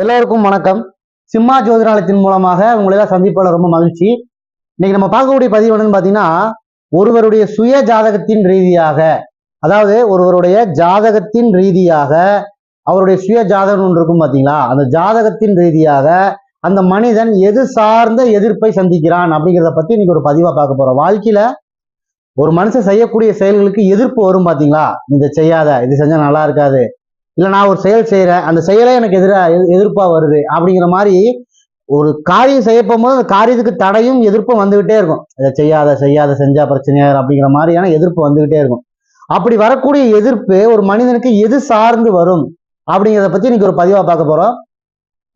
எல்லோருக்கும் வணக்கம். சிம்மா ஜோதிடாலயத்தின் மூலமாக உங்களெல்லாம் சந்திப்பதில் ரொம்ப மகிழ்ச்சி. இன்னைக்கு நம்ம பார்க்கக்கூடிய பதிவு என்னன்னு பார்த்தீங்கன்னா, ஒருவருடைய சுய ஜாதகத்தின் ரீதியாக, அதாவது ஒருவருடைய ஜாதகத்தின் ரீதியாக அவருடைய சுய ஜாதகம் ஒன்று இருக்கும் பார்த்தீங்களா, அந்த ஜாதகத்தின் ரீதியாக அந்த மனிதன் எது சார்ந்த எதிர்ப்பை சந்திக்கிறான் அப்படிங்கிறத பத்தி இன்னைக்கு ஒரு பதிவா பார்க்க போறோம். வாழ்க்கையில ஒரு மனுஷன் செய்யக்கூடிய செயல்களுக்கு எதிர்ப்பு வரும் பார்த்தீங்களா, இது செய்யாத, இது செஞ்சா நல்லா இருக்காது, இல்லை நான் ஒரு செயல் செய்கிறேன், அந்த செயலே எனக்கு எதிர்ப்பாக வருது அப்படிங்கிற மாதிரி ஒரு காரியம் செய்ய போகும்போது அந்த காரியத்துக்கு தடையும் எதிர்ப்பும் வந்துகிட்டே இருக்கும். இதை செய்யாத செஞ்சா பிரச்சனையாயிரும் அப்படிங்கிற மாதிரியான எதிர்ப்பு வந்துகிட்டே இருக்கும். அப்படி வரக்கூடிய எதிர்ப்பு ஒரு மனிதனுக்கு எது சார்ந்து வரும் அப்படிங்கிறத பத்தி இன்னைக்கு ஒரு பதிவா பார்க்க போறோம்.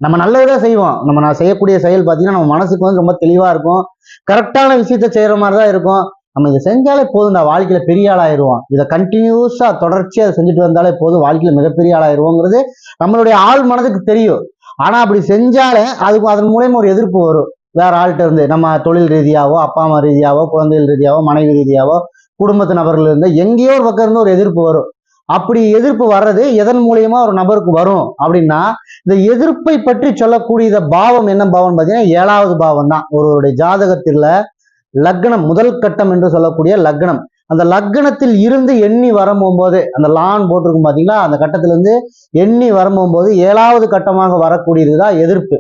நம்ம நல்லதான் செய்வோம். நான் செய்யக்கூடிய செயல் பார்த்தீங்கன்னா நம்ம மனசுக்கு வந்து ரொம்ப தெளிவா இருக்கும். கரெக்டான விஷயத்த செய்யற மாதிரி தான் இருக்கும். நம்ம இதை செஞ்சாலே போதும், வாழ்க்கையில பெரிய ஆளாயிருவோம், இதை கண்டினியூஸா தொடர்ச்சியா அதை செஞ்சுட்டு வந்தாலே போதும், வாழ்க்கையில மிகப்பெரிய ஆளாயிருவோங்கிறது நம்மளுடைய ஆள் மனதுக்கு தெரியும். ஆனா அப்படி செஞ்சாலே அதுக்கு அதன் மூலயமா ஒரு எதிர்ப்பு வரும். வேற ஆள்கிட்ட இருந்து, நம்ம தொழில் ரீதியாவோ, அப்பா அம்மா ரீதியாவோ, குழந்தைகள் ரீதியாவோ, மனைவி ரீதியாவோ, குடும்பத்து நபர்கள் இருந்து எங்கேயோ ஒரு பக்கம் இருந்து ஒரு எதிர்ப்பு வரும். அப்படி எதிர்ப்பு வர்றது எதன் மூலியமா ஒரு நபருக்கு வரும் அப்படின்னா, இந்த எதிர்ப்பை பற்றி சொல்லக்கூடிய பாவம் என்ன பாவம் பார்த்தீங்கன்னா 7வது பாவம் தான். ஒருவருடைய ஜாதகத்துல லக்னம், முதல் கட்டம் என்று சொல்லக்கூடிய லக்னம், அந்த லக்னத்தில் இருந்து எண்ணி வரும்போது, அந்த லான் போட்டிருக்கும் பாத்தீங்களா, அந்த கட்டத்துல இருந்து எண்ணி வரும்போது 7வது கட்டமாக வரக்கூடியதுதான் எதிர்ப்பு.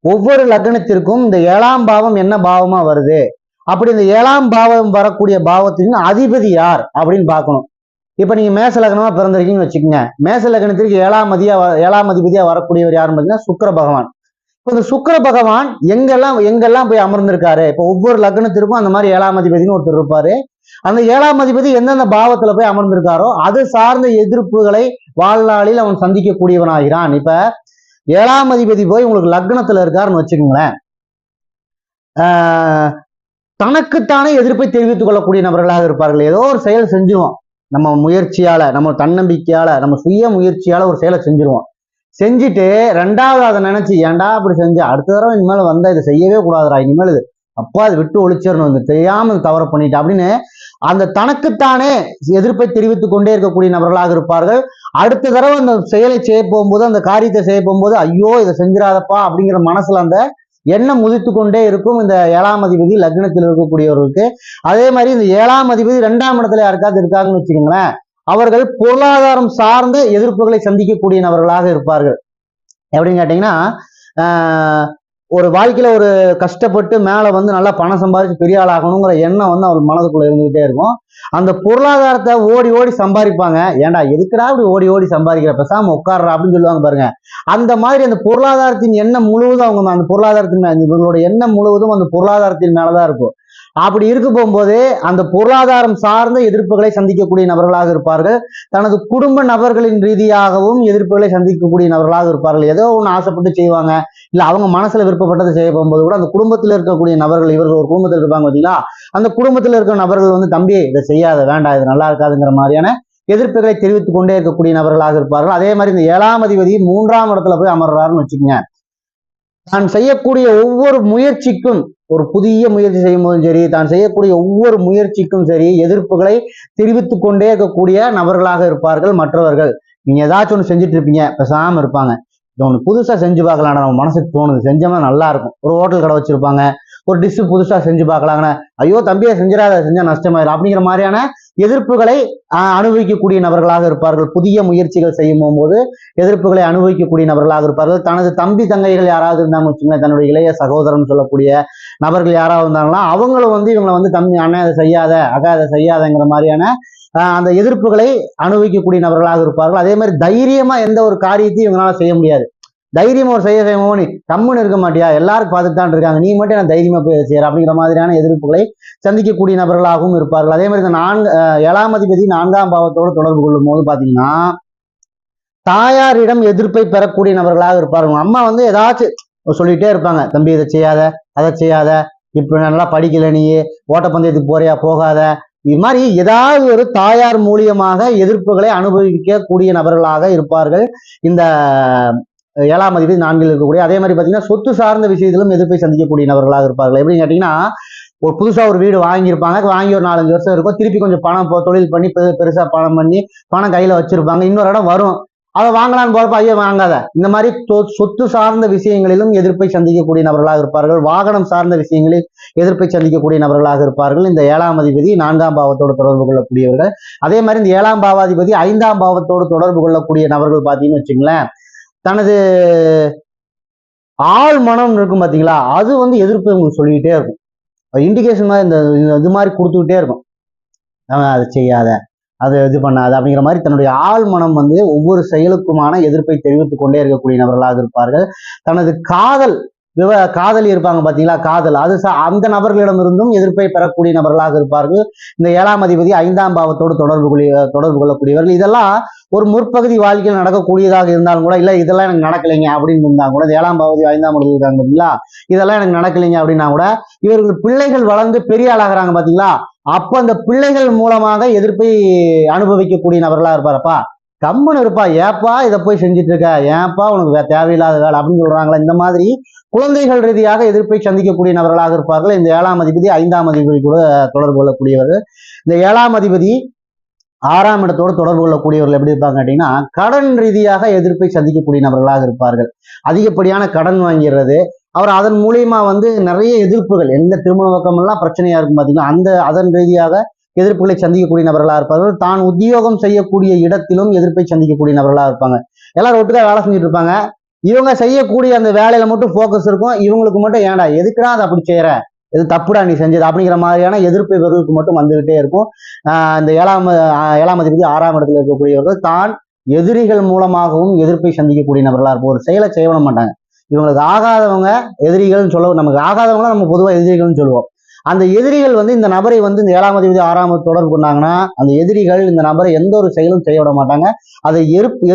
ஒவ்வொரு லக்னத்திற்கும் இந்த 7ஆம் பாவம் என்ன பாவமா வருது, அப்படி இந்த 7ஆம் பாவம் வரக்கூடிய பாவத்தின் அதிபதி யார் அப்படின்னு பார்க்கணும். இப்ப நீங்க மேச லக்னமா பிறந்திருக்கீங்கன்னு வச்சுக்கோங்க. மேச லக்னத்திற்கு 7ஆம் அதிபதியா வரக்கூடியவர் யாருன்னு பார்த்தீங்கன்னா சுக்கிர பகவான். இப்போ இந்த சுக்கிர பகவான் எங்கெல்லாம் போய் அமர்ந்திருக்காரு. இப்போ ஒவ்வொரு லக்னத்திற்கும் அந்த மாதிரி 7ஆம் அதிபதினு ஒருத்தர் இருப்பாரு. அந்த 7ஆம் அதிபதி எந்தெந்த பாவத்துல போய் அமர்ந்திருக்காரோ அது சார்ந்த எதிர்ப்புகளை வாழ்நாளில் அவன் சந்திக்கக்கூடியவனாகிறான். இப்ப 7ஆம் அதிபதி போய் உங்களுக்கு லக்னத்துல இருக்காருன்னு வச்சுக்கோங்களேன், தனக்குத்தானே எதிர்ப்பை தெரிவித்துக் கொள்ளக்கூடிய நபர்களாக இருப்பார்கள். ஏதோ ஒரு செயல் செஞ்சிருவோம், நம்ம முயற்சியால, நம்ம தன்னம்பிக்கையால, நம்ம சுய முயற்சியால ஒரு செயலை செஞ்சுட்டு 2வது அதை நினைச்சு ஏன்டா அப்படி செஞ்சு அடுத்த தடவை இனிமேல் வந்தா இதை செய்யவே கூடாதுடா, இனிமேல் இது அப்பா அதை விட்டு ஒழிச்சிடணும், இந்த தெரியாம தவற பண்ணிட்டு அப்படின்னு அந்த தனக்குத்தானே எதிர்ப்பை தெரிவித்துக் கொண்டே இருக்கக்கூடிய நபர்களாக இருப்பார்கள். அடுத்த தடவை அந்த செயலை செய்ய போகும்போது, அந்த காரியத்தை செய்ய போகும்போது ஐயோ இதை செஞ்சிடாதப்பா அப்படிங்கிற மனசுல அந்த எண்ணம் முதித்து கொண்டே இருக்கும் இந்த 7ஆம் அதிபதி லக்னத்தில் இருக்கக்கூடியவர்களுக்கு. அதே மாதிரி இந்த 7ஆம் அதிபதி 2ஆம் இடத்துல யாருக்காவது இருக்காங்கன்னு வச்சுக்கோங்களேன், அவர்கள் பொருளாதாரம் சார்ந்த எதிர்ப்புகளை சந்திக்கக்கூடிய நபர்களாக இருப்பார்கள். எப்படின்னு கேட்டீங்கன்னா, ஒரு வாழ்க்கையில ஒரு கஷ்டப்பட்டு மேல வந்து நல்லா பணம் சம்பாதிச்சு பெரிய ஆள் ஆகணுங்கிற எண்ணம் வந்து அவர் மனதுக்குள்ள இருந்துகிட்டே இருக்கும். அந்த பொருளாதாரத்தை ஓடி சம்பாதிப்பாங்க. ஏன்டா எதுக்குடா அப்படி ஓடி சம்பாதிக்கிற, பேசாம உட்கார்றா அப்படின்னு சொல்லுவாங்க பாருங்க. அந்த மாதிரி அந்த பொருளாதாரத்தின் எண்ணம் முழுவதும் அவங்க அந்த பொருளாதாரத்தின் இவங்களோட எண்ணம் முழுவதும் அந்த பொருளாதாரத்தின் மேலதான் இருக்கும். அப்படி இருக்க போகும்போது அந்த பொருளாதாரம் சார்ந்த எதிர்ப்புகளை சந்திக்கக்கூடிய நபர்களாக இருப்பார்கள். தனது குடும்ப நபர்களின் ரீதியாகவும் எதிர்ப்புகளை சந்திக்கக்கூடிய நபர்களாக இருப்பார்கள். ஏதோ ஒன்று ஆசைப்பட்டு செய்வாங்க, இல்ல அவங்க மனசுல விருப்பப்பட்டதை செய்ய போகும்போது கூட அந்த குடும்பத்தில் இருக்கக்கூடிய நபர்கள், இவர்கள் ஒரு குடும்பத்தில் இருப்பாங்க பார்த்தீங்களா, அந்த குடும்பத்தில் இருக்கிற நபர்கள் வந்து தம்பி இதை செய்யாத, வேண்டாம், இது நல்லா இருக்காதுங்கிற மாதிரியான எதிர்ப்புகளை தெரிவித்துக் கொண்டே இருக்கக்கூடிய நபர்களாக இருப்பார்கள். அதே மாதிரி இந்த 7ஆம் அதிபதி 3ஆம் இடத்துல போய் அமர்றாருன்னு வச்சுக்கோங்க, தான் செய்யக்கூடிய ஒவ்வொரு முயற்சிக்கும், ஒரு புதிய முயற்சி செய்யும் போதும் சரி, தான் செய்யக்கூடிய ஒவ்வொரு முயற்சிக்கும் சரி, எதிர்ப்புகளை தெரிவித்துக் கொண்டே இருக்கக்கூடிய நபர்களாக இருப்பார்கள் மற்றவர்கள். நீங்க ஏதாச்சும் ஒன்று செஞ்சுட்டு இருப்பீங்க, பேசாம இருப்பாங்க, இது ஒன்று புதுசா செஞ்சு பார்க்கலாம், நம்ம மனசுக்கு தோணுது, செஞ்சோம்னா நல்லா இருக்கும். ஒரு ஹோட்டல் கடை வச்சிருப்பாங்க, ஒரு டிஷ் புதுசா செஞ்சு பார்க்கலாங்கன்னு, ஐயோ தம்பியை செஞ்சிடாத, செஞ்சா நஷ்டமாயிரும் அப்படிங்கிற மாதிரியான எதிர்ப்புகளை அனுபவிக்கக்கூடிய நபர்களாக இருப்பார்கள். புதிய முயற்சிகள் செய்யும் போது எதிர்ப்புகளை அனுபவிக்கக்கூடிய நபர்களாக இருப்பார்கள். தனது தம்பி தங்கைகள் யாராவது இருந்தாங்கன்னு வச்சுக்கோங்களேன், தன்னுடைய இளைய சகோதரன் சொல்லக்கூடிய நபர்கள் யாராவது இருந்தாங்கன்னா அவங்களும் வந்து இவங்களை வந்து தம்பி அண்ணன் அதை செய்யாத, அக்கா அதை செய்யாதங்கிற மாதிரியான அந்த எதிர்ப்புகளை அனுபவிக்கக்கூடிய நபர்களாக இருப்பார்கள். அதே மாதிரி தைரியமா எந்த ஒரு காரியத்தையும் இவங்களால செய்ய முடியாது. தைரியமா ஒரு செய்யவும் நீ கம்முன்னு இருக்க மாட்டியா, எல்லாரும் பார்த்துட்டு தான் இருக்காங்க, நீ மட்டும் நான் தைரியமா போய் செய்யற அப்படிங்கிற மாதிரியான எதிர்ப்புகளை சந்திக்கக்கூடிய நபர்களாகவும் இருப்பார்கள். அதே மாதிரி இந்த 7ஆம் அதிபதி 4ஆம் பாவத்தோடு தொடர்பு கொள்ளும் போது பாத்தீங்கன்னா தாயாரிடம் எதிர்ப்பை பெறக்கூடிய நபர்களாக இருப்பார்கள். அம்மா வந்து ஏதாச்சும் சொல்லிட்டே இருப்பாங்க, தம்பி இதை செய்யாத, அதை செய்யாத, இப்ப நல்லா படிக்கல, நீ ஓட்டப்பந்தயத்துக்கு போறியா, போகாத, இது மாதிரி ஏதாவது ஒரு தாயார் மூலியமாக எதிர்ப்புகளை அனுபவிக்கக்கூடிய நபர்களாக இருப்பார்கள் இந்த 7ஆம் அதிபதி 4ல் இருக்கக்கூடிய. அதே மாதிரி பாத்தீங்கன்னா சொத்து சார்ந்த விஷயத்திலும் எதிர்ப்பை சந்திக்கக்கூடிய நபர்களாக இருப்பார்கள். எப்படின்னு கேட்டீங்கன்னா, ஒரு புதுசா ஒரு வீடு வாங்கியிருப்பாங்க, வாங்கி ஒரு 4-5 வருஷம் இருக்கும், திருப்பி கொஞ்சம் பணம் தொழில் பண்ணி பெருசா பணம் பண்ணி பணம் கையில வச்சிருப்பாங்க, இன்னொரு இடம் வரும், அதை வாங்கலான்னு போறப்ப ஐயோ வாங்காத. இந்த மாதிரி சொத்து சார்ந்த விஷயங்களிலும் எதிர்ப்பை சந்திக்கக்கூடிய நபர்களாக இருப்பார்கள். வாகனம் சார்ந்த விஷயங்களில் எதிர்ப்பை சந்திக்கக்கூடிய நபர்களாக இருப்பார்கள். இந்த 7ஆம் அதிபதி 4ஆம் பாவத்தோடு தொடர்பு கொள்ளக்கூடியவர்கள். அதே மாதிரி இந்த 7ஆம் பாவாதிபதி 5ஆம் பாவத்தோடு தொடர்பு கொள்ளக்கூடிய நபர்கள் பார்த்தீங்கன்னு வச்சுங்களேன், தனது ஆள் மனம் இருக்கும் பார்த்தீங்களா, அது வந்து எதிர்ப்பு உங்களுக்கு சொல்லிக்கிட்டே இருக்கும். இண்டிகேஷன் மாதிரி இந்த இது மாதிரி கொடுத்துக்கிட்டே இருக்கும். அதை செய்யாத, அதை இது பண்ணாது அப்படிங்கிற மாதிரி தன்னுடைய ஆள் மனம் வந்து ஒவ்வொரு செயலுக்குமான எதிர்ப்பை தெரிவித்துக் கொண்டே இருக்கக்கூடிய நபர்களாக இருப்பார்கள். தனது காதலி இருப்பாங்க பார்த்தீங்களா, காதல் அது அந்த நபர்களிடமிருந்தும் எதிர்ப்பை பெறக்கூடிய நபர்களாக இருப்பார்கள். இந்த 7ஆம் அதிபதி 5ஆம் பாவத்தோடு தொடர்பு கொள்ளக்கூடியவர்கள். இதெல்லாம் ஒரு முற்பகுதி வாழ்க்கையில் நடக்கக்கூடியதாக இருந்தாலும் கூட, இல்லை இதெல்லாம் எனக்கு நடக்கலைங்க அப்படின்னு இருந்தா கூட, 7ஆம் பாவதி 5ஆம் இடத்துல இருக்காங்க பார்த்தீங்களா, இதெல்லாம் எனக்கு நடக்கலைங்க அப்படின்னா கூட, இவர்கள் பிள்ளைகள் வளர்ந்து பெரிய ஆளாகிறாங்க பார்த்தீங்களா, அப்ப அந்த பிள்ளைகள் மூலமாக எதிர்ப்பை அனுபவிக்கக்கூடிய நபர்களா இருப்பாரப்பா, கம்முன்னு இருப்பா, ஏப்பா இதை போய் செஞ்சுட்டு இருக்க, ஏப்பா உனக்கு தேவையில்லாத வேலை அப்படின்னு சொல்றாங்களா, இந்த மாதிரி குழந்தைகள் ரீதியாக எதிர்ப்பை சந்திக்கக்கூடிய நபர்களாக இருப்பார்கள். இந்த 7ஆம் அதிபதி 5ஆம் அதிபதி கூட தொடர்பு கொள்ளக்கூடியவர்கள். இந்த 7ஆம் அதிபதி 6ஆம் இடத்தோடு தொடர்பு கொள்ளக்கூடியவர்கள் எப்படி இருப்பாங்க கேட்டீங்கன்னா, கடன் ரீதியாக எதிர்ப்பை சந்திக்கக்கூடிய நபர்களாக இருப்பார்கள். அதிகப்படியான கடன் வாங்கிறது, அவர் அதன் மூலியமா வந்து நிறைய எதிர்ப்புகள், எந்த திருமண பக்கமெல்லாம் பிரச்சனையா இருக்கும் பார்த்தீங்கன்னா, அதன் ரீதியாக எதிர்ப்புகளை சந்திக்கக்கூடிய நபர்களாக இருப்பார்கள். தான் உத்தியோகம் செய்யக்கூடிய இடத்திலும் எதிர்ப்பை சந்திக்கக்கூடிய நபர்களாக இருப்பாங்க. எல்லாரும் ஒட்டுக்கா வேலை செஞ்சுட்டு இருப்பாங்க. இவங்க செய்யக்கூடிய அந்த வேலையில மட்டும் போக்கஸ் இருக்கும். இவங்களுக்கு மட்டும் ஏன்டா எதுக்குடா அதை அப்படி செய்யற, இது தப்புடா நீ செஞ்சது அப்படிங்கிற மாதிரியான எதிர்ப்பு இவர்களுக்கு மட்டும் வந்துகிட்டே இருக்கும். இந்த 7ஆம் அதிபதி 6ஆம் இடத்துல இருக்கக்கூடியவர்கள் தான் எதிரிகள் மூலமாகவும் எதிர்ப்பை சந்திக்கக்கூடிய நபர்களா இருக்கும். ஒரு செயலை செய்ய விட மாட்டாங்க. இவங்களுக்கு ஆகாதவங்க எதிரிகள்னு சொல்ல, நமக்கு ஆகாதவங்கள நம்ம பொதுவாக எதிரிகள்னு சொல்லுவோம். அந்த எதிரிகள் வந்து இந்த நபரை வந்து இந்த 7ஆம் அதிபதி 6ஆம் தொடர்பு கொண்டாங்கன்னா, அந்த எதிரிகள் இந்த நபரை எந்த ஒரு செயலும் செய்ய விட மாட்டாங்க. அதை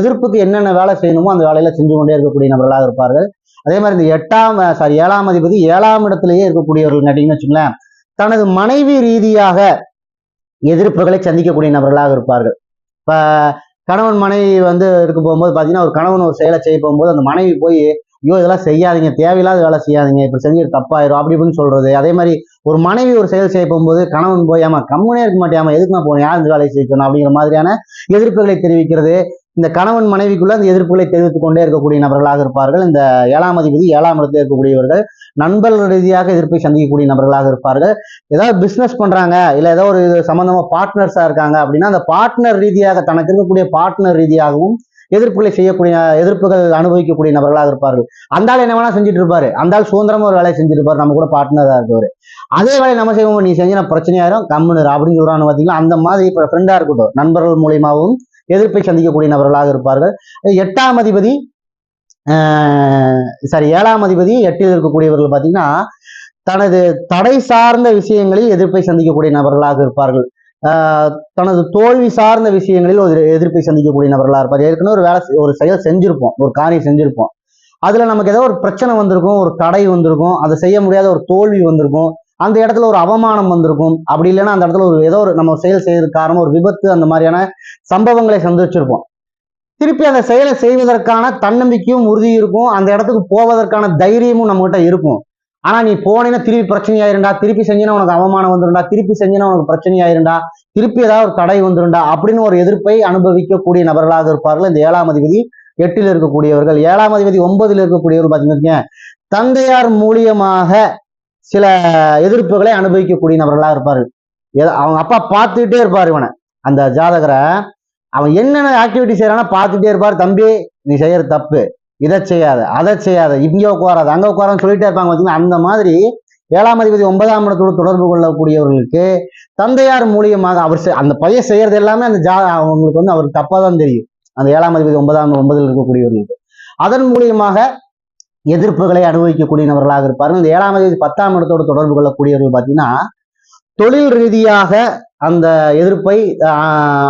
எதிர்ப்புக்கு என்னென்ன வேலை செய்யணுமோ அந்த வேலையில செஞ்சு கொண்டே இருக்கக்கூடிய நபர்களாக இருப்பார்கள். அதே மாதிரி இந்த 7ஆம் அதிபதி 7ஆம் இடத்திலேயே இருக்கக்கூடியவர்கள் கேட்டீங்கன்னு வச்சுங்களேன், தனது மனைவி ரீதியாக எதிர்ப்புகளை சந்திக்கக்கூடிய நபர்களாக இருப்பார்கள். இப்ப கணவன் மனைவி வந்து இருக்க போகும்போது பாத்தீங்கன்னா, ஒரு கணவன் ஒரு செயலை செய்ய போகும்போது அந்த மனைவி போய் ஐயோ இதெல்லாம் செய்யாதீங்க, தேவையில்லாத வேலை செய்யாதீங்க, இப்படி செஞ்சு தப்பாயிரும் அப்படி இப்படின்னு சொல்றது. அதே மாதிரி ஒரு மனைவி ஒரு செயல் செய்ய போகும்போது கணவன் போய் ஆமா கம்முனே இருக்க மாட்டேன், எதுக்கு நான் போனேன், யார் இந்த வேலையை செய்யணும் அப்படிங்கிற மாதிரியான எதிர்ப்புகளை தெரிவிக்கிறது. இந்த கணவன் மனைவிக்குள்ள அந்த எதிர்ப்புகளை தெரிவித்துக் கொண்டே இருக்கக்கூடிய நபர்களாக இருப்பார்கள். இந்த 7ஆம் அதிபதி 7ஆம் இடத்தில் இருக்கக்கூடியவர்கள் நண்பர்கள் ரீதியாக எதிர்ப்பை சந்திக்கக்கூடிய நபர்களாக இருப்பார்கள். ஏதாவது பிசினஸ் பண்றாங்க, இல்ல ஏதோ ஒரு சம்பந்தமா பார்ட்னர்ஸா இருக்காங்க அப்படின்னா, அந்த பார்ட்னர் ரீதியாக தனக்கு இருக்கக்கூடிய பார்ட்னர் ரீதியாகவும் எதிர்ப்புகள் அனுபவிக்கக்கூடிய நபர்களாக இருப்பார்கள். அந்த ஆள் என்ன வேணா செஞ்சுட்டு இருப்பாரு, அந்த ஆள் சுதந்திரமா ஒரு வேலையை செஞ்சுட்டு இருப்பாரு, நம்ம கூட பார்ட்னரா இருப்பாரு. அதே வேலையை நம்ம செய்வோம், நீ செஞ்ச பிரச்சனையாயிரும் கம்முனர் அப்படின்னு சொல்றான்னு பாத்தீங்கன்னா, அந்த மாதிரி இப்ப ஃப்ரெண்டா இருக்கட்டும், நண்பர்கள் மூலியமாகவும் எதிர்ப்பை சந்திக்கக்கூடிய நபர்களாக இருப்பார்கள். 7ஆம் அதிபதி 8ல் இருக்கக்கூடியவர்கள் பாத்தீங்கன்னா, தனது தடை சார்ந்த விஷயங்களில் எதிர்ப்பை சந்திக்கக்கூடிய நபர்களாக இருப்பார்கள். தனது தோல்வி சார்ந்த விஷயங்களில் ஒரு எதிர்ப்பை சந்திக்கக்கூடிய நபர்களாக இருப்பார். ஏற்கனவே ஒரு செயல் செஞ்சிருப்போம், ஒரு காரியம் செஞ்சிருப்போம், அதுல நமக்கு ஏதோ ஒரு பிரச்சனை வந்திருக்கும், ஒரு தடை வந்திருக்கும், அதை செய்ய முடியாத ஒரு தோல்வி வந்திருக்கும், அந்த இடத்துல ஒரு அவமானம் வந்திருக்கும், அப்படி இல்லைன்னா அந்த இடத்துல ஏதோ ஒரு நம்ம செயல் செய்யறதுக்கு காரணம் ஒரு விபத்து, அந்த மாதிரியான சம்பவங்களை சந்திச்சிருப்போம். திருப்பி அந்த செயலை செய்வதற்கான தன்னம்பிக்கையும் உறுதி இருக்கும், அந்த இடத்துக்கு போவதற்கான தைரியமும் நம்மகிட்ட இருக்கும். ஆனா நீ போனீங்கன்னா திருப்பி பிரச்சனை ஆயிருண்டா, திருப்பி செஞ்சினா உனக்கு அவமானம் வந்துருண்டா, திருப்பி செஞ்சினா உனக்கு பிரச்சனை ஆயிருண்டா, திருப்பி ஏதாவது ஒரு தடை வந்துருண்டா அப்படின்னு ஒரு எதிர்ப்பை அனுபவிக்கக்கூடிய நபர்களாக இருப்பார்கள் இந்த 7ஆம் அதிபதி 8ல் இருக்கக்கூடியவர்கள். 7ஆம் அதிபதி 9ல் இருக்கக்கூடியவர் பாத்தீங்கன்னா, தந்தையார் மூலியமாக சில எதிர்ப்புகளை அனுபவிக்கக்கூடிய நபர்களாக இருப்பார்கள். அவங்க அப்பா பார்த்துக்கிட்டே இருப்பார் இவனை, அந்த ஜாதகரை, அவன் என்னென்ன ஆக்டிவிட்டி செய்யறானா பார்த்துட்டே இருப்பார். தம்பி நீ செய்யறது தப்பு, இதை செய்யாத, அதை செய்யாத, இங்க உட்காராது, அங்க உட்காரான்னு சொல்லிட்டே இருப்பாங்க பார்த்தீங்கன்னா. அந்த மாதிரி 7ஆம் அதிபதி 9ஆம் இடத்தோடு தொடர்பு கொள்ளக்கூடியவர்களுக்கு தந்தையார் மூலியமாக அந்த பையன் செய்யறது எல்லாமே அவங்களுக்கு வந்து அவருக்கு தப்பா தான் தெரியும். அந்த 7ஆம் அதிபதி 9ல் இருக்கக்கூடியவர்களுக்கு அதன் மூலியமாக எதிர்ப்புகளை அனுபவிக்கக்கூடிய நபர்களாக இருப்பார்கள். இந்த 7ஆம் அதிபதி 10ஆம் இடத்தோடு தொடர்பு கொள்ளக்கூடியவர்கள் பார்த்தீங்கன்னா, தொழில் ரீதியாக அந்த எதிர்ப்பை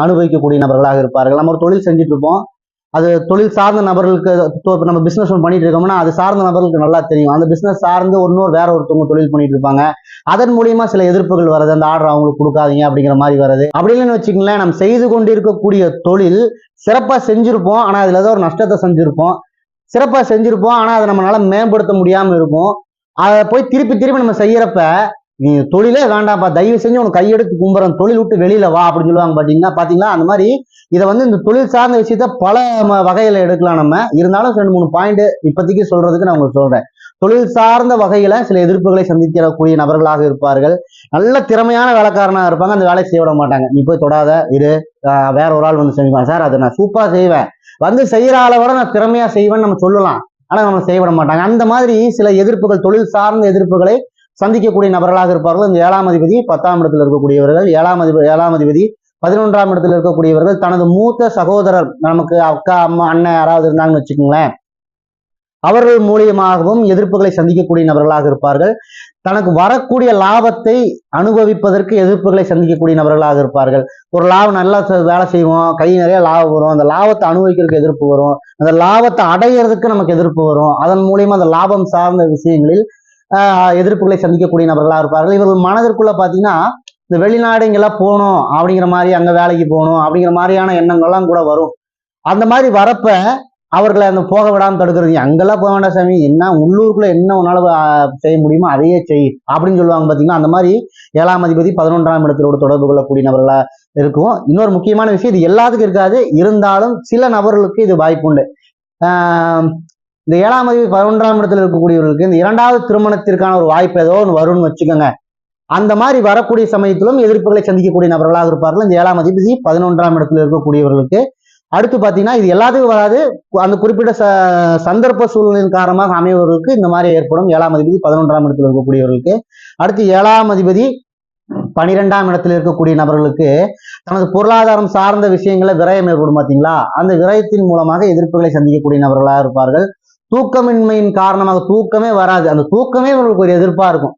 அனுபவிக்கக்கூடிய நபர்களாக இருப்பார்கள். நம்ம ஒரு தொழில் செஞ்சுட்டு இருப்போம், அது தொழில் சார்ந்த நபர்களுக்கு, நம்ம பிசினஸ் ஒன்று பண்ணிட்டு இருக்கோம்னா அது சார்ந்த நபர்களுக்கு நல்லா தெரியும். அந்த பிசினஸ் சார்ந்து வேற ஒருத்தவங்க தொழில் பண்ணிட்டு இருப்பாங்க, அதன் மூலியமா சில எதிர்ப்புகள் வருது, அந்த ஆர்டர் அவங்களுக்கு கொடுக்காதீங்க அப்படிங்கிற மாதிரி வருது. அப்படி இல்லைன்னு வச்சுக்கங்களேன், நம்ம செய்து கொண்டிருக்கக்கூடிய தொழில் சிறப்பா செஞ்சிருப்போம், ஆனா அதுல ஏதோ ஒரு நஷ்டத்தை செஞ்சிருப்போம், சிறப்பா செஞ்சிருப்போம், ஆனா அதை நம்மளால மேம்படுத்த முடியாம இருக்கும். அதை போய் திருப்பி நம்ம செய்யறப்ப நீ தொழிலே வேண்டாம்ப்பா, தயவு செஞ்சு உனக்கு கையெடுத்து கும்புறேன், தொழில் விட்டு வெளியில வா அப்படின்னு சொல்லுவாங்க. பாத்தீங்களா அந்த மாதிரி இதை வந்து இந்த தொழில் சார்ந்த விஷயத்த பல வகையில எடுக்கலாம். நம்ம இருந்தாலும் 2-3 பாயிண்ட் இப்போதைக்கு சொல்றதுக்கு நான் உங்களுக்கு சொல்றேன். தொழில் சார்ந்த வகையில சில எதிர்ப்புகளை சந்திக்கக்கூடிய நபர்களாக இருப்பார்கள். நல்ல திறமையான வேலைக்காரனாக இருப்பாங்க, அந்த வேலையை செய்ய விட மாட்டாங்க. நீ போய் தொடாத இரு, வேற ஒரு ஆள் வந்து செஞ்சுப்பாங்க. சார் அதை நான் சூப்பரா செய்வேன், வந்து செய்யற ஆளை விட நான் திறமையா செய்வேன்னு நம்ம சொல்லலாம், ஆனா நம்ம செய்ய விட மாட்டாங்க. அந்த மாதிரி சில எதிர்ப்புகள், தொழில் சார்ந்த எதிர்ப்புகளை சந்திக்கக்கூடிய நபர்களாக இருப்பார்கள். இந்த 7ஆம் அதிபதி 10ஆம் இடத்தில் இருக்கக்கூடியவர்கள், 7ஆம் அதிபதி 11ஆம் இடத்தில் இருக்கக்கூடியவர்கள் தனது மூத்த சகோதரர், நமக்கு அக்கா அம்மா அண்ணன் யாராவது இருந்தாங்கன்னு வச்சுக்கோங்களேன், அவர்கள் மூலியமாகவும் எதிர்ப்புகளை சந்திக்கக்கூடிய நபர்களாக இருப்பார்கள். தனக்கு வரக்கூடிய லாபத்தை அனுபவிப்பதற்கு எதிர்ப்புகளை சந்திக்கக்கூடிய நபர்களாக இருப்பார்கள். ஒரு லாபம் நல்லா வேலை செய்வோம், கை நிறைய லாபம் வரும், அந்த லாபத்தை அனுபவிக்கிறதுக்கு எதிர்ப்பு வரும், அந்த லாபத்தை அடையிறதுக்கு நமக்கு எதிர்ப்பு வரும். அதன் மூலியமா அந்த லாபம் சார்ந்த விஷயங்களில் எதிர்ப்புகளை சந்திக்கக்கூடிய நபர்களாக இருப்பார்கள். இவர்கள் மனதிற்குள்ள பாத்தீங்கன்னா இந்த வெளிநாடு இங்கெல்லாம் போகணும் அப்படிங்கிற மாதிரி, அங்க வேலைக்கு போகணும் அப்படிங்கிற மாதிரியான எண்ணங்கள்லாம் கூட வரும். அந்த மாதிரி வரப்ப அவர்களை அந்த போக விடாமல் தடுக்கிறது, அங்கெல்லாம் போக வேண்டாம் சாமி, என்ன உள்ளூருக்குள்ள என்ன உன்னால செய்ய முடியுமோ அதையே செய் அப்படின்னு சொல்லுவாங்க. பாத்தீங்கன்னா அந்த மாதிரி 7ஆம் அதிபதி 11ஆம் இடத்திலோடு தொடர்பு கொள்ளக்கூடிய நபர்களா இருக்கும். இன்னொரு முக்கியமான விஷயம், இது எல்லாத்துக்கும் இருக்காது, இருந்தாலும் சில நபர்களுக்கு இது வாய்ப்பு உண்டு. இந்த 7ஆம் அதிபதி 11ஆம் இடத்துல இருக்கக்கூடியவர்களுக்கு இந்த 2வது திருமணத்திற்கான ஒரு வாய்ப்பு ஏதோ ஒன்று வரும்னு வச்சுக்கோங்க. அந்த மாதிரி வரக்கூடிய சமயத்திலும் எதிர்ப்புகளை சந்திக்கக்கூடிய நபர்களாக இருப்பார்கள் இந்த 7ஆம் அதிபதி 11ஆம் இடத்துல இருக்கக்கூடியவர்களுக்கு. அடுத்து பாத்தீங்கன்னா இது எல்லாத்துக்கும் வராது, அந்த குறிப்பிட்ட சந்தர்ப்ப சூழ்நிலையின் காரணமாக அமைவர்களுக்கு இந்த மாதிரி ஏற்படும். 7ஆம் அதிபதி 11ஆம் இடத்துல இருக்கக்கூடியவர்களுக்கு. அடுத்து 7ஆம் அதிபதி 12ஆம் இடத்துல இருக்கக்கூடிய நபர்களுக்கு தனது பொருளாதாரம் சார்ந்த விஷயங்கள விரயம் ஏற்படும். பாத்தீங்களா, அந்த விரயத்தின் மூலமாக எதிர்ப்புகளை சந்திக்கக்கூடிய நபர்களாக இருப்பார்கள். தூக்கமின்மையின் காரணமாக தூக்கமே வராது, அந்த தூக்கமே உங்களுக்கு ஒரு எதிர்ப்பா இருக்கும்.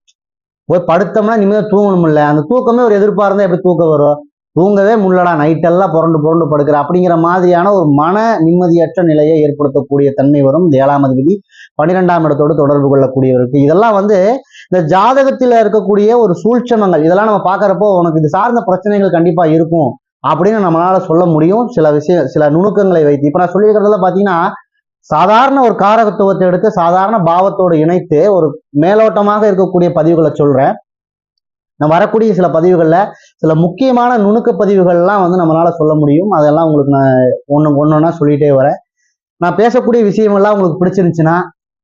போய் படுத்தோம்னா நிம்மதியா தூங்கணும் இல்ல, அந்த தூக்கமே ஒரு எதிர்ப்பா இருந்தா எப்படி தூக்கம் வரும்? தூங்கவே முள்ளடா, நைட்டெல்லாம் புரண்டு படுக்கிற அப்படிங்கிற மாதிரியான ஒரு மன நிம்மதியற்ற நிலையை ஏற்படுத்தக்கூடிய தன்மை வரும் இந்த 7ஆம் அதிபதி 12ஆம் இடத்தோடு தொடர்பு கொள்ளக்கூடியவருக்கு. இதெல்லாம் வந்து இந்த ஜாதகத்தில் இருக்கக்கூடிய ஒரு சூழ்ச்சமங்கள். இதெல்லாம் நம்ம பாக்குறப்போ உனக்கு இது சார்ந்த பிரச்சனைகள் கண்டிப்பா இருக்கும் அப்படின்னு நம்மளால சொல்ல முடியும். சில நுணுக்கங்களை வைத்து இப்ப நான் சொல்லியிருக்கிறதுல பாத்தீங்கன்னா, சாதாரண ஒரு காரகத்துவத்தை எடுத்து சாதாரண பாவத்தோடு இணைத்து ஒரு மேலோட்டமாக இருக்கக்கூடிய பதிவுகளை சொல்றேன். நான் வரக்கூடிய சில பதிவுகள்ல சில முக்கியமான நுணுக்க பதிவுகள்லாம் வந்து நம்மளால சொல்ல முடியும். அதெல்லாம் உங்களுக்கு நான் ஒன்னொன்னா சொல்லிட்டே வரேன். நான் பேசக்கூடிய விஷயமெல்லாம் உங்களுக்கு பிடிச்சிருந்துச்சுன்னா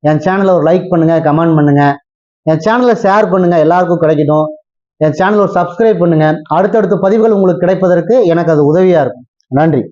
என் சேனலை ஒரு லைக் பண்ணுங்க, கமெண்ட் பண்ணுங்க, என் சேனலை ஷேர் பண்ணுங்க, எல்லாருக்கும் கிடைக்கட்டும். என் சேனலை ஒரு சப்ஸ்கிரைப் பண்ணுங்க. அடுத்தடுத்த பதிவுகள் உங்களுக்கு கிடைப்பதற்கு எனக்கு அது உதவியா இருக்கும். நன்றி.